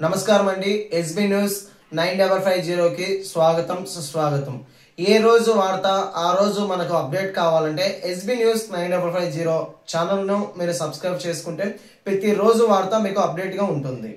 నమస్కారం అండి. SB news 9550 కి స్వాగతం సుస్వాగతం. ఏ రోజు వార్త ఆ రోజు మనకు అప్డేట్ కావాలంటే ఎస్బీ న్యూస్ 9550 ఛానల్ ను మీరు సబ్స్క్రైబ్ చేసుకుంటే ప్రతి రోజు వార్త మీకు అప్డేట్ గా ఉంటుంది.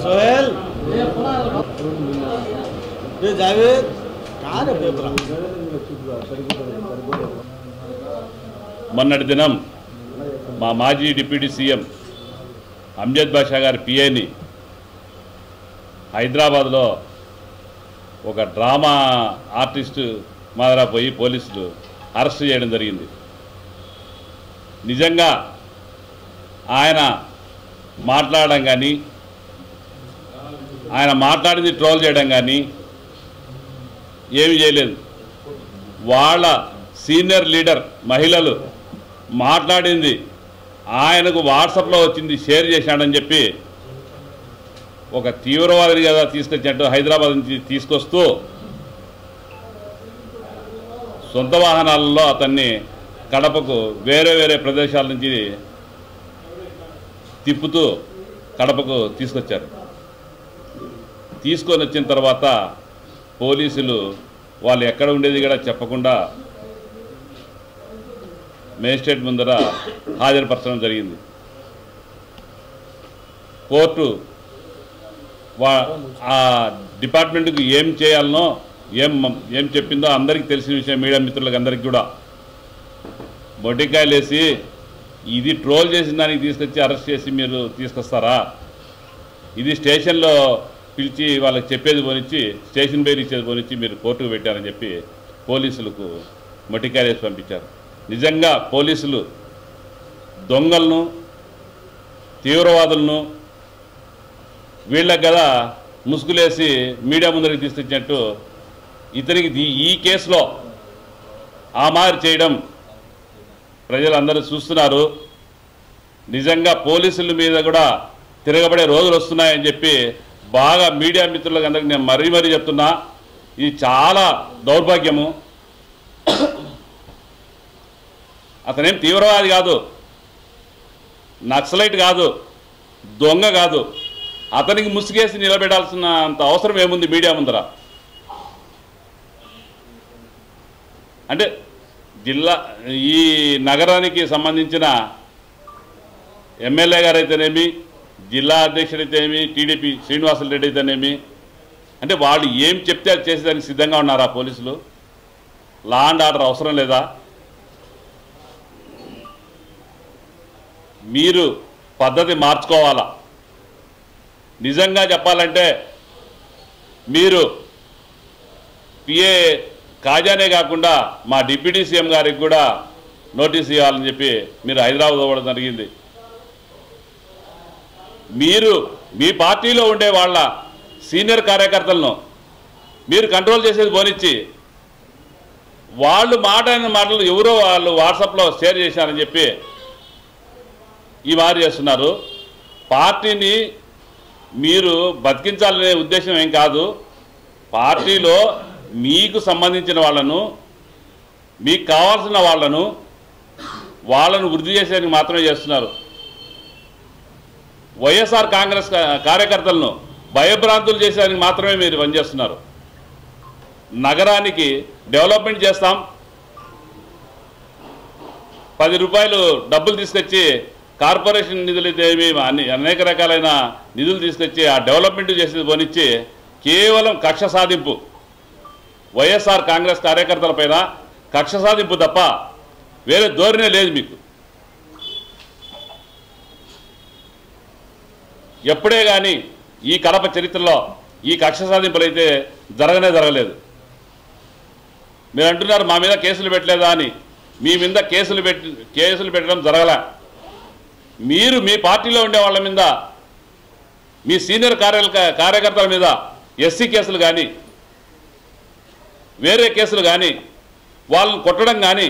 सोहेल जावेद మొన్నటి దినం మా మాజీ డిప్యూటీ సీఎం అమ్జద్ బాషా గారి పిఏని హైదరాబాద్లో ఒక డ్రామా ఆర్టిస్టు మాదిరా పోయి పోలీసులు అరెస్ట్ చేయడం జరిగింది. నిజంగా ఆయన మాట్లాడడం కానీ ఆయన మాట్లాడింది ట్రోల్ చేయడం కానీ ఏమి చేయలేదు. వాళ్ళ సీనియర్ లీడర్ మహిళలు మాట్లాడింది ఆయనకు వాట్సాప్లో వచ్చింది షేర్ చేశాడని చెప్పి ఒక తీవ్రవాదిని కదా తీసుకొచ్చినట్టు హైదరాబాద్ నుంచి తీసుకొస్తూ సొంత వాహనాలలో అతన్ని కడపకు వేరే ప్రదేశాల నుంచి తిప్పుతూ కడపకు తీసుకొచ్చారు. తీసుకొని వచ్చిన తర్వాత పోలీసులు వాళ్ళు ఎక్కడ ఉండేది కూడా చెప్పకుండా మేజిస్ట్రేట్ ముందర హాజరుపరచడం జరిగింది. కోర్టు ఆ డిపార్ట్మెంట్కి ఏం చేయాలనో ఏం చెప్పిందో అందరికీ తెలిసిన విషయం. మీడియా మిత్రులకు అందరికీ కూడా మొటికాయలు వేసి ఇది ట్రోల్ చేసిన దానికి తీసుకొచ్చి అరెస్ట్ చేసి మీరు తీసుకొస్తారా? ఇది స్టేషన్లో పిలిచి వాళ్ళకి చెప్పేది పోనిచ్చి స్టేషన్ బెయిల్ ఇచ్చేది పోనిచ్చి మీరు కోర్టుకు పెట్టారని చెప్పి పోలీసులకు మొటికాయలు వేసి పంపించారు. నిజంగా పోలీసులు దొంగలను తీవ్రవాదులను వీళ్ళకి కదా ముసుగులేసి మీడియా ముందరికి తీసుకొచ్చినట్టు ఇతనికి ఈ కేసులో ఆ మాదిరి చేయడం ప్రజలందరూ చూస్తున్నారు. నిజంగా పోలీసుల మీద కూడా తిరగబడే రోజులు వస్తున్నాయని చెప్పి బాగా మీడియా మిత్రులకు అందరికీ నేను మరీ చెప్తున్నా. ఇది చాలా దౌర్భాగ్యము. అతనేం తీవ్రవాది కాదు, నక్సలైట్ కాదు, దొంగ కాదు. అతనికి ముసుగేసి నిలబెట్టాల్సిన అంత అవసరం ఏముంది మీడియా ముందర? అంటే ఈ నగరానికి సంబంధించిన ఎమ్మెల్యే గారు అయితేనేమి, జిల్లా అధ్యక్షుడైతేనేమి, టీడీపీ శ్రీనివాసులు రెడ్డి అయితేనేమి, అంటే వాళ్ళు ఏం చెప్తే అది చేసేదానికి సిద్ధంగా ఉన్నారా పోలీసులు? లా అండ్ ఆర్డర్ అవసరం లేదా? మీరు పద్ధతి మార్చుకోవాలా. నిజంగా చెప్పాలంటే మీరు పిఏ కాజానే కాకుండా మా డిప్యూటీ సీఎం గారికి కూడా నోటీస్ ఇవ్వాలని చెప్పి మీరు హైదరాబాద్ పోవడం జరిగింది. మీరు మీ పార్టీలో ఉండే వాళ్ళ సీనియర్ కార్యకర్తలను మీరు కంట్రోల్ చేసేది పోనిచ్చి వాళ్ళు మాట్లాడిన మాటలు ఎవరో వాళ్ళు వాట్సాప్లో షేర్ చేశారని చెప్పి ఈ మారి చేస్తున్నారు. పార్టీని మీరు బతికించాలనే ఉద్దేశం ఏం కాదు. పార్టీలో మీకు సంబంధించిన వాళ్ళను, మీకు కావాల్సిన వాళ్ళను వృద్ధి చేసేందుకు మాత్రమే చేస్తున్నారు. వైఎస్ఆర్ కాంగ్రెస్ కార్యకర్తలను భయభ్రాంతులు చేసేందుకు మాత్రమే మీరు పనిచేస్తున్నారు. నగరానికి డెవలప్మెంట్ చేస్తాం, 10 రూపాయలు డబ్బులు తీసుకొచ్చి కార్పొరేషన్ నిధులు అయితే అనేక రకాలైన నిధులు తీసుకొచ్చి ఆ డెవలప్మెంట్ చేసేది పోనిచ్చి కేవలం కక్ష సాధింపు, వైఎస్ఆర్ కాంగ్రెస్ కార్యకర్తల పైన కక్ష సాధింపు తప్ప వేరే ధోరణే లేదు మీకు. ఎప్పుడే కానీ ఈ కడప చరిత్రలో ఈ కక్ష సాధింపులు అయితే జరగలేదు. మీరు అంటున్నారు మా మీద కేసులు పెట్టలేదా అని. మీ మీద కేసులు పెట్టడం జరగలే. మీరు మీ పార్టీలో ఉండే వాళ్ళ మీద, మీ సీనియర్ కార్యకర్తల మీద ఎస్సీ కేసులు కానీ వేరే కేసులు కానీ వాళ్ళని కొట్టడం కానీ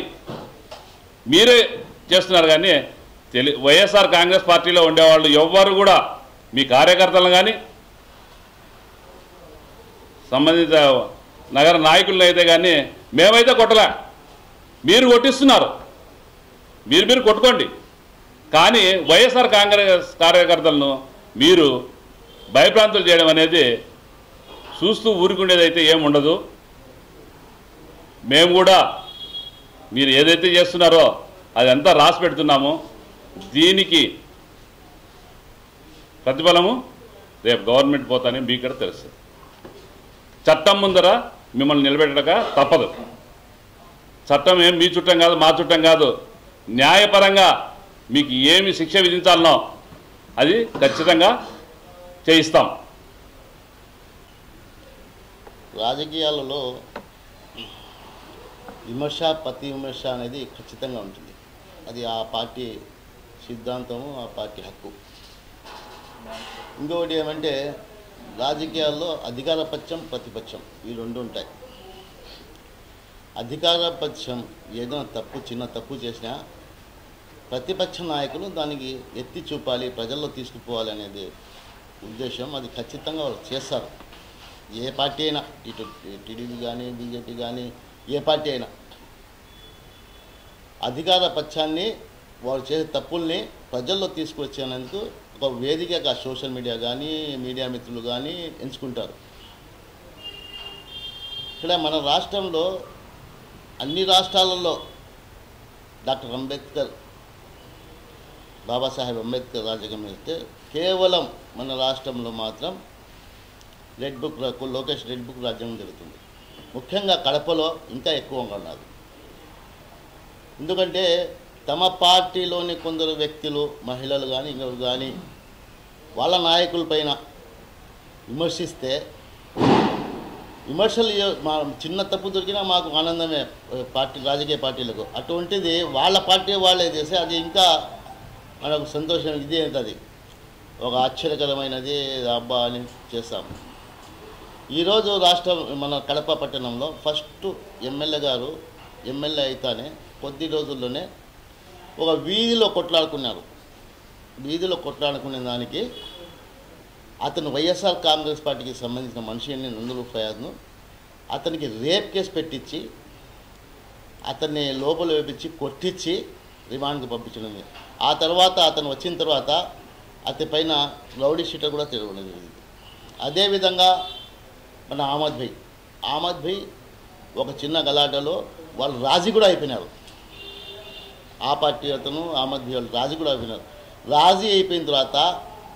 మీరే చేస్తున్నారు. కానీ వైఎస్ఆర్ కాంగ్రెస్ పార్టీలో ఉండేవాళ్ళు ఎవ్వరు కూడా మీ కార్యకర్తలను కానీ సంబంధిత నగర నాయకులను అయితే కానీ మేమైతే కొట్టలే, మీరు కొట్టిస్తున్నారు, మీరు కొట్టుకోండి. కానీ వైఎస్ఆర్ కాంగ్రెస్ కార్యకర్తలను మీరు భయభ్రాంతులు చేయడం అనేది చూస్తూ ఊరుకుండేది అయితే ఏముండదు. మేము కూడా మీరు ఏదైతే చేస్తున్నారో అదంతా రాసి పెడుతున్నాము. దీనికి ప్రతిఫలము రేపు గవర్నమెంట్ పోతానే మీకు కూడా తెలుస్తుంది. చట్టం ముందర మిమ్మల్ని నిలబెట్టక తప్పదు. చట్టం ఏం మీ చుట్టం కాదు, మా చుట్టం కాదు. న్యాయపరంగా మీకు ఏమి శిక్ష విధించాలనో అది ఖచ్చితంగా చేయిస్తాం. రాజకీయాలలో విమర్శ ప్రతి విమర్శ అనేది ఖచ్చితంగా ఉంటుంది. అది ఆ పార్టీ సిద్ధాంతము, ఆ పార్టీ హక్కు. ఇంకొకటి ఏమంటే రాజకీయాల్లో అధికార పక్షం, ప్రతిపక్షం ఈ రెండు ఉంటాయి. అధికార పక్షం ఏదైనా చిన్న తప్పు చేసినా ప్రతిపక్ష నాయకులు దానికి ఎత్తి చూపాలి, ప్రజల్లో తీసుకుపోవాలి అనేది ఉద్దేశం. అది ఖచ్చితంగా వాళ్ళు చేస్తారు. ఏ పార్టీ అయినా, ఇటు టీడీపీ కానీ బీజేపీ కానీ ఏ పార్టీ అయినా అధికార పక్షాన్ని వాళ్ళు చేసే తప్పుల్ని ప్రజల్లో తీసుకొచ్చేందుకు ఒక వేదికగా సోషల్ మీడియా కానీ మీడియా మిత్రులు కానీ ఎంచుకుంటారు. ఇక్కడ మన రాష్ట్రంలో అన్ని రాష్ట్రాలలో డాక్టర్ అంబేద్కర్, బాబాసాహెబ్ అంబేద్కర్ రాజ్యాంగం ఇస్తే కేవలం మన రాష్ట్రంలో మాత్రం red book, Lokesh red book రాజ్యాంగం జరుగుతుంది. ముఖ్యంగా కడపలో ఇంకా ఎక్కువగా ఉన్నది. ఎందుకంటే తమ పార్టీలోని కొందరు వ్యక్తులు, మహిళలు కానీ ఇంకొకరు కానీ వాళ్ళ నాయకులపైన విమర్శిస్తే విమర్శలు మా చిన్న తప్పు దొరికినా మాకు ఆనందమే రాజకీయ పార్టీలకు. అటువంటిది వాళ్ళ పార్టీ వాళ్ళే చేస్తే అది ఇంకా మనకు సంతోషం. ఇదే అది ఒక ఆశ్చర్యకరమైనది అబ్బా అని చేస్తాం. ఈరోజు రాష్ట్రం మన కడప పట్టణంలో ఫస్ట్ ఎమ్మెల్యే గారు ఎమ్మెల్యే అయితేనే కొద్ది రోజుల్లోనే ఒక వీధిలో కొట్లాడుకున్నారు. వీధిలో కొట్లాడుకునే దానికి అతను వైఎస్ఆర్ కాంగ్రెస్ పార్టీకి సంబంధించిన మనిషి అని నందూరు ఫయాజ్ను అతనికి రేప్ కేసు పెట్టించి అతన్ని లోపల వేపించి కొట్టించి రిమాండ్కి పంపించడం. ఆ తర్వాత అతను వచ్చిన తర్వాత అతని పైన రౌడీ షీటర్ కూడా తిరగడం జరిగింది. అదేవిధంగా మన అహ్మద్ భాయ్ ఒక చిన్న గలాటలో వాళ్ళు రాజీ కూడా అయిపోయినారు. ఆ పార్టీ అతను అహ్మద్ భాయ్ వాళ్ళు రాజీ కూడా అయిపోయినారు. రాజీ అయిపోయిన తర్వాత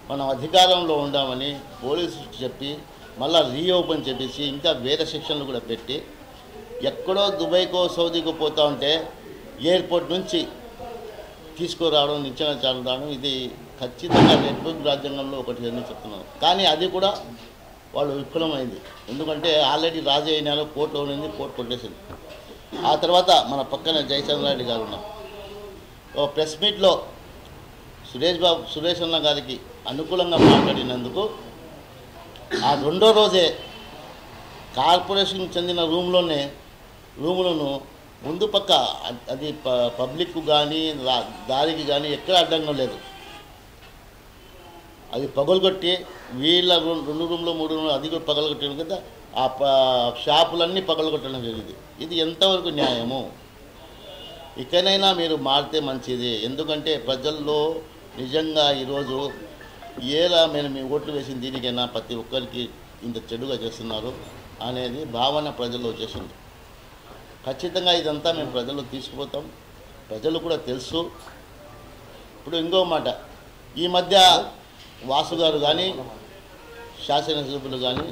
మనం అధికారంలో ఉండామని పోలీసులు చెప్పి మళ్ళీ రీఓపెన్ చేపించి ఇంకా వేరే సెక్షన్లు కూడా పెట్టి ఎక్కడో దుబాయ్కో సౌదీకో పోతూ ఉంటే ఎయిర్పోర్ట్ నుంచి తీసుకురావడం, నిత్యం రావడం, ఇది ఖచ్చితంగా రెడ్ బుక్ రాజ్యాంగంలో ఒకటి అని చెప్తున్నాను. కానీ అది కూడా వాళ్ళు విఫలమైంది. ఎందుకంటే ఆల్రెడీ రాజీ అయినారు, కోర్టులో ఉన్నది, కోర్టు కొట్టేసింది. ఆ తర్వాత మన పక్కన జయచంద్రారెడ్డి గారు ఉన్నారు. ఒక ప్రెస్ మీట్లో సురేష్ అన్న గారికి అనుకూలంగా మాట్లాడినందుకు ఆ రెండో రోజే కార్పొరేషన్కి చెందిన రూములను ముందు పక్క అది పబ్లిక్ కానీ దారికి కానీ ఎక్కడ అడ్డంగా లేదు. అది పగలగొట్టి వీళ్ళ 2 రూమ్లు 3 రూమ్లు అది కూడా పగలగొట్టడం కదా, ఆ షాపులన్నీ పగలగొట్టడం జరిగింది. ఇది ఎంతవరకు న్యాయము? ఇకనైనా మీరు మారితే మంచిది. ఎందుకంటే ప్రజల్లో నిజంగా ఈరోజు ఏలా మేము మీ ఓట్లు వేసిన దీనికైనా ప్రతి ఒక్కరికి ఇంత చెడుగా చేస్తున్నారు అనేది భావన ప్రజల్లో వచ్చేసింది. ఖచ్చితంగా ఇదంతా మేము ప్రజల్లో తీసుకుపోతాం. ప్రజలు కూడా తెలుసు. ఇప్పుడు ఇంకో మాట, ఈ మధ్య వాసు గారు కానీ శాసనసభ్యులు కానీ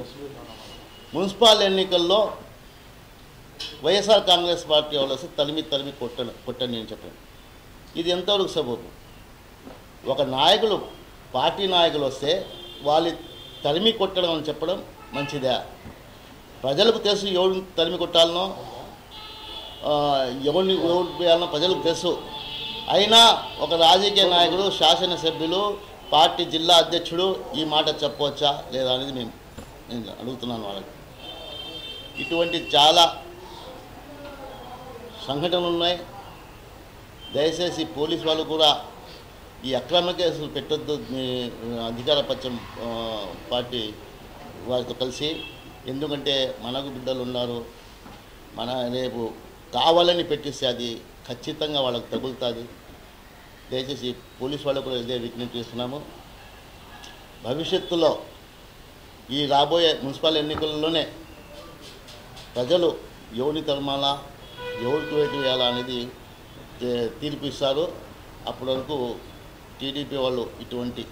మున్సిపల్ ఎన్నికల్లో వైఎస్ఆర్ కాంగ్రెస్ పార్టీ వాళ్ళు వస్తే తరిమి కొట్టండి అని చెప్పండి. ఇది ఎంతవరకు సబబు? ఒక నాయకులు, పార్టీ నాయకులు వస్తే వాళ్ళు తరిమి కొట్టడం అని చెప్పడం మంచిదా? ప్రజలకు తెలుసు ఎవరు తరిమి కొట్టాలనో, ఎవరు వేయాలనో ప్రజలకు తెలుసు. అయినా ఒక రాజకీయ నాయకుడు, శాసనసభ్యులు, పార్టీ జిల్లా అధ్యక్షుడు ఈ మాట చెప్పవచ్చా లేదా అనేది నేను అడుగుతున్నాను వాళ్ళకి. ఇటువంటి చాలా సంఘటనలు ఉన్నాయి. దయచేసి పోలీసు వాళ్ళు కూడా ఈ అక్రమ కేసులు పెట్టొద్దు మీ అధికార పక్షం పార్టీ వారితో కలిసి. ఎందుకంటే మనకు బిడ్డలు ఉన్నారు, మన రేపు కావాలని పెట్టిస్తే అది ఖచ్చితంగా వాళ్ళకు తగులుతుంది. దయచేసి పోలీస్ వాళ్ళకు కూడా ఇదే విజ్ఞప్తి చేస్తున్నాము. భవిష్యత్తులో ఈ రాబోయే మున్సిపల్ ఎన్నికల్లోనే ప్రజలు ఎవరిని తరమాలా, ఎవరికి వేటు వేయాలా అనేది తీర్పు ఇస్తారు. అప్పటి వరకు టీడీపీ వాళ్ళు ఇటువంటి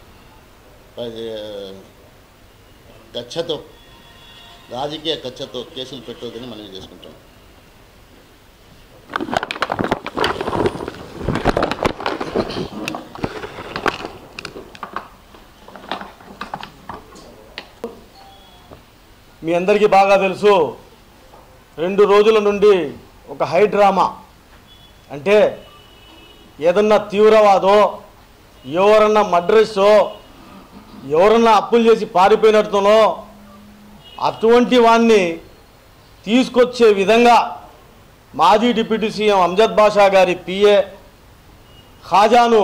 కక్షతో, రాజకీయ కక్షతో కేసులు పెట్టొద్దని మనం చేసుకుంటాం. మీ అందరికీ బాగా తెలుసు, 2 రోజుల నుండి ఒక హై డ్రామా, అంటే ఏదన్నా తీవ్రవాదో, ఎవరన్నా మర్డరర్సో, ఎవరన్నా అప్పులు చేసి పారిపోయినట్టునో అటువంటి వాన్ని తీసుకొచ్చే విధంగా మాజీ డిప్యూటీ సీఎం అంజద్ బాషా గారి పిఏ ఖాజాను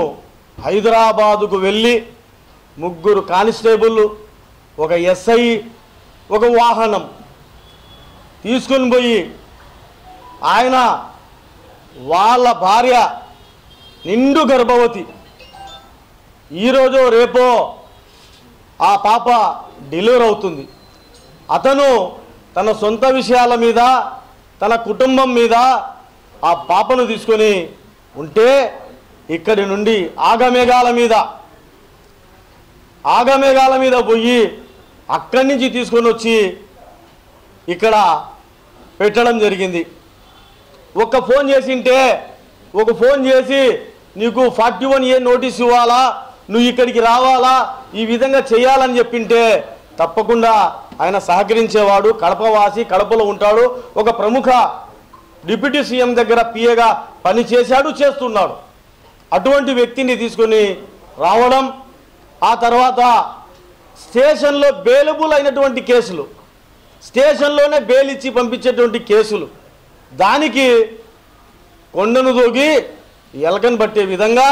హైదరాబాదుకు వెళ్ళి 3 కానిస్టేబుల్, ఒక ఎస్ఐ, ఒక వాహనం తీసుకొని పోయి ఆయన వాళ్ళ భార్య నిండు గర్భవతి, ఈరోజు రేపో ఆ పాప డెలివరీ అవుతుంది. అతను తన సొంత విషయాల మీద, తన కుటుంబం మీద ఆ పాపను తీసుకొని ఉంటే ఇక్కడి నుండి ఆగమేఘాల మీద పోయి అక్కడి నుంచి తీసుకొని వచ్చి ఇక్కడ పెట్టడం జరిగింది. ఒక ఫోన్ చేసి నీకు 41A నోటీస్ ఇవ్వాలా, నువ్వు ఇక్కడికి రావాలా, ఈ విధంగా చేయాలని చెప్పింటే తప్పకుండా ఆయన సహకరించేవాడు. కడపవాసి, కడపలో ఉంటాడు, ఒక ప్రముఖ డిప్యూటీ సీఎం దగ్గర పిఏగా పనిచేశాడు, చేస్తున్నాడు. అటువంటి వ్యక్తిని తీసుకొని రావడం, ఆ తర్వాత స్టేషన్లో బెయిలబుల్ అయినటువంటి కేసులు, స్టేషన్లోనే బెయిల్ ఇచ్చి పంపించేటువంటి కేసులు, దానికి కొండను దూగి ఎలకను పట్టే విధంగా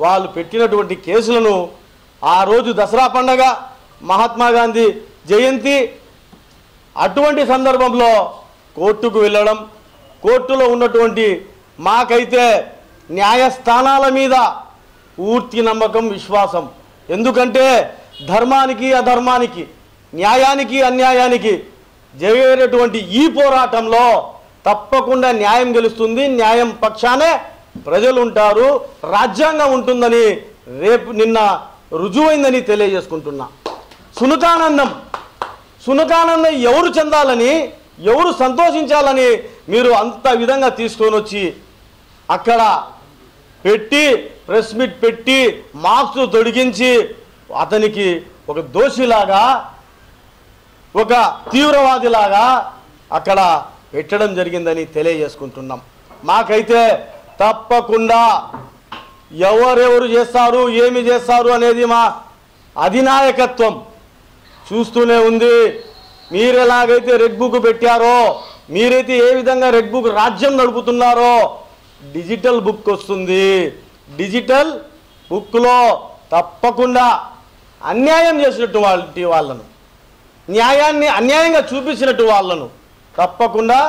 వాళ్ళు పెట్టినటువంటి కేసులను ఆ రోజు దసరా పండగ, మహాత్మా గాంధీ జయంతి, అటువంటి సందర్భంలో కోర్టుకు వెళ్ళడం, కోర్టులో ఉన్నటువంటి మాకైతే న్యాయస్థానాల మీద పూర్తి నమ్మకం, విశ్వాసం. ఎందుకంటే ధర్మానికి అధర్మానికి, న్యాయానికి అన్యాయానికి జరిగేటటువంటి ఈ పోరాటంలో తప్పకుండా న్యాయం గెలుస్తుంది. న్యాయం పక్షానే ప్రజలు ఉంటారు, రాజ్యాంగం ఉంటుందని నిన్న రుజువైందని తెలియజేసుకుంటున్నా. సునకానందం ఎవరు చెందాలని, ఎవరు సంతోషించాలని మీరు అంత విధంగా తీసుకొని వచ్చి అక్కడ పెట్టి, ప్రెస్ మీట్ పెట్టి, మార్క్స్ తొడిగించి అతనికి ఒక దోషిలాగా, ఒక తీవ్రవాదిలాగా అక్కడ పెట్టడం జరిగిందని తెలియజేసుకుంటున్నాం. మాకైతే తప్పకుండా ఎవరెవరు చేస్తారు, ఏమి చేస్తారు అనేది మా అధినాయకత్వం చూస్తూనే ఉంది. మీరు ఎలాగైతే రెడ్ బుక్ పెట్టారో, మీరైతే ఏ విధంగా రెడ్ బుక్ రాజ్యం నడుపుతున్నారో, డిజిటల్ బుక్ వస్తుంది. డిజిటల్ బుక్లో తప్పకుండా అన్యాయం చేసినట్టు వాళ్ళను, న్యాయాన్ని అన్యాయంగా చూపించినట్టు వాళ్ళను తప్పకుండా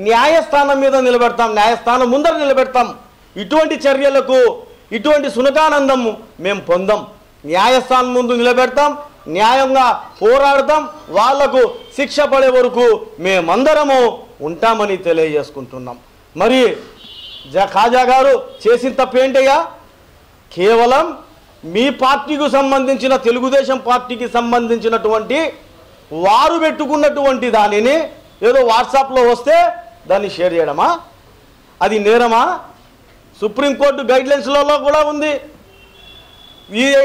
న్యాయస్థానం మీద నిలబెడతాం, న్యాయస్థానం ముందర నిలబెడతాం. ఇటువంటి చర్యలకు, ఇటువంటి సునకానందం మేము పొందాం. న్యాయస్థానం ముందు నిలబెడతాం, న్యాయంగా పోరాడతాం, వాళ్లకు శిక్ష పడే వరకు మేమందరము ఉంటామని తెలియజేసుకుంటున్నాం. మరి ఖాజా గారు చేసిన తప్పేంటయ్యా? కేవలం మీ పార్టీకి సంబంధించిన, తెలుగుదేశం పార్టీకి సంబంధించినటువంటి వారు పెట్టుకున్నటువంటి దానిని ఏదో వాట్సాప్లో వస్తే దాన్ని షేర్ చేయడమా? అది నేరమా? సుప్రీంకోర్టు గైడ్లైన్స్లలో కూడా ఉంది,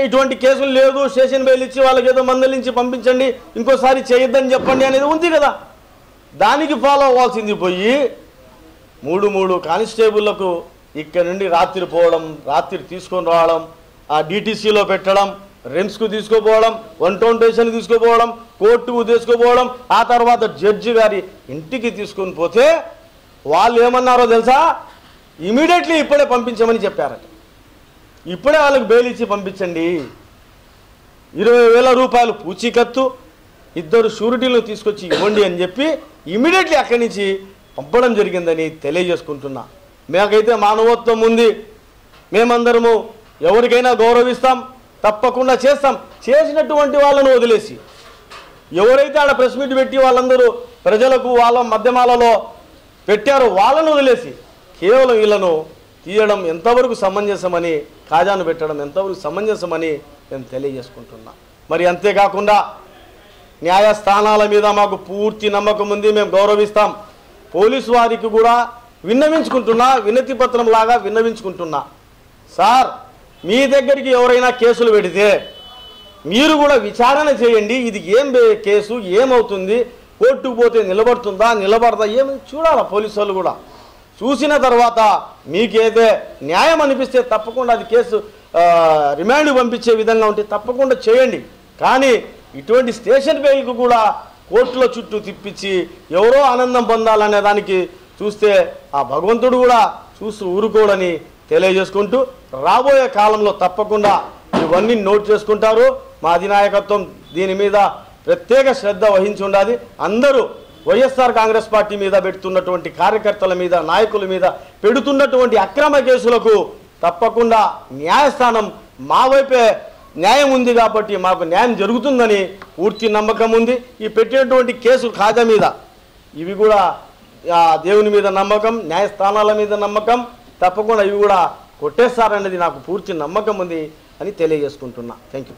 ఇటువంటి కేసులు లేదు, స్టేషన్ బెయిల్ ఇచ్చి వాళ్ళకి ఏదో మందలించి పంపించండి, ఇంకోసారి చేయొద్దని చెప్పండి అనేది ఉంది కదా. దానికి ఫాలో అవ్వాల్సింది పోయి 3 కానిస్టేబుళ్లకు ఇక్కడ నుండి రాత్రి పోవడం, రాత్రి తీసుకొని రావడం, ఆ డిటీసీలో పెట్టడం, రిమ్స్కు తీసుకుపోవడం, 1 స్టేషన్కి తీసుకుపోవడం, కోర్టుకు తీసుకుపోవడం, ఆ తర్వాత జడ్జి గారి ఇంటికి తీసుకొని పోతే వాళ్ళు ఏమన్నారో తెలుసా? ఇమీడియట్లీ ఇప్పుడే పంపించమని చెప్పారట. ఇప్పుడే వాళ్ళకి బెయిల్ ఇచ్చి పంపించండి. 20,000 రూపాయలు పూచీకత్తు, 2 షూరిటీలను తీసుకొచ్చి ఇవ్వండి అని చెప్పి ఇమీడియట్లీ అక్కడి నుంచి పంపడం జరిగిందని తెలియజేసుకుంటున్నా. మాకైతే మానవత్వం ఉంది, మేమందరము ఎవరికైనా గౌరవిస్తాం, తప్పకుండా చేస్తాం. చేసినటువంటి వాళ్ళను వదిలేసి ఎవరైతే ఆడ ప్రెస్ మీట్ పెట్టి వాళ్ళందరూ ప్రజలకు వాళ్ళ మాధ్యమాలలో పెట్టారో వాళ్ళను వదిలేసి కేవలం వీళ్ళను తీయడం ఎంతవరకు సమంజసమని, కాజాను పెట్టడం ఎంతవరకు సమంజసమని నేను తెలియజేసుకుంటున్నా. మరి అంతేకాకుండా న్యాయస్థానాల మీద మాకు పూర్తి నమ్మకం ఉంది, మేము గౌరవిస్తాం. పోలీసు వారికి కూడా విన్నవించుకుంటున్నా, వినతి పత్రం లాగా విన్నవించుకుంటున్నా. సార్, మీ దగ్గరికి ఎవరైనా కేసులు పెడితే మీరు కూడా విచారణ చేయండి. ఇది ఏం కేసు, ఏమవుతుంది, కోర్టుకు పోతే నిలబడుతుందా, నిలబడదా, ఏమని చూడాలా పోలీసు వాళ్ళు కూడా. చూసిన తర్వాత మీకేదే న్యాయం అనిపిస్తే తప్పకుండా అది కేసు రిమాండ్ పంపించే విధంగా ఉంటే తప్పకుండా చేయండి. కానీ ఇటువంటి స్టేషన్ బెయిల్కు కూడా కోర్టుల చుట్టూ తిప్పించి ఎవరో ఆనందం పొందాలనే దానికి చూస్తే ఆ భగవంతుడు కూడా చూస్తూ ఊరుకోడని తెలియజేసుకుంటూ, రాబోయే కాలంలో తప్పకుండా ఇవన్నీ నోట్ చేసుకుంటారు. మా అధినాయకత్వం దీని మీద ప్రత్యేక శ్రద్ధ వహించి ఉండాలి. అందరూ వైఎస్ఆర్ కాంగ్రెస్ పార్టీ మీద పెడుతున్నటువంటి కార్యకర్తల మీద, నాయకుల మీద పెడుతున్నటువంటి అక్రమ కేసులకు తప్పకుండా న్యాయస్థానం మా వైపే న్యాయం ఉంది కాబట్టి మాకు న్యాయం జరుగుతుందని పూర్తి నమ్మకం ఉంది. ఈ పెట్టినటువంటి కేసు ఖాజా మీద ఇవి కూడా దేవుని మీద నమ్మకం, న్యాయస్థానాల మీద నమ్మకం, తప్పకుండా ఇవి కూడా కొట్టేస్తారనేది నాకు పూర్తి నమ్మకం ఉంది అని తెలియజేసుకుంటున్నా. Thank you.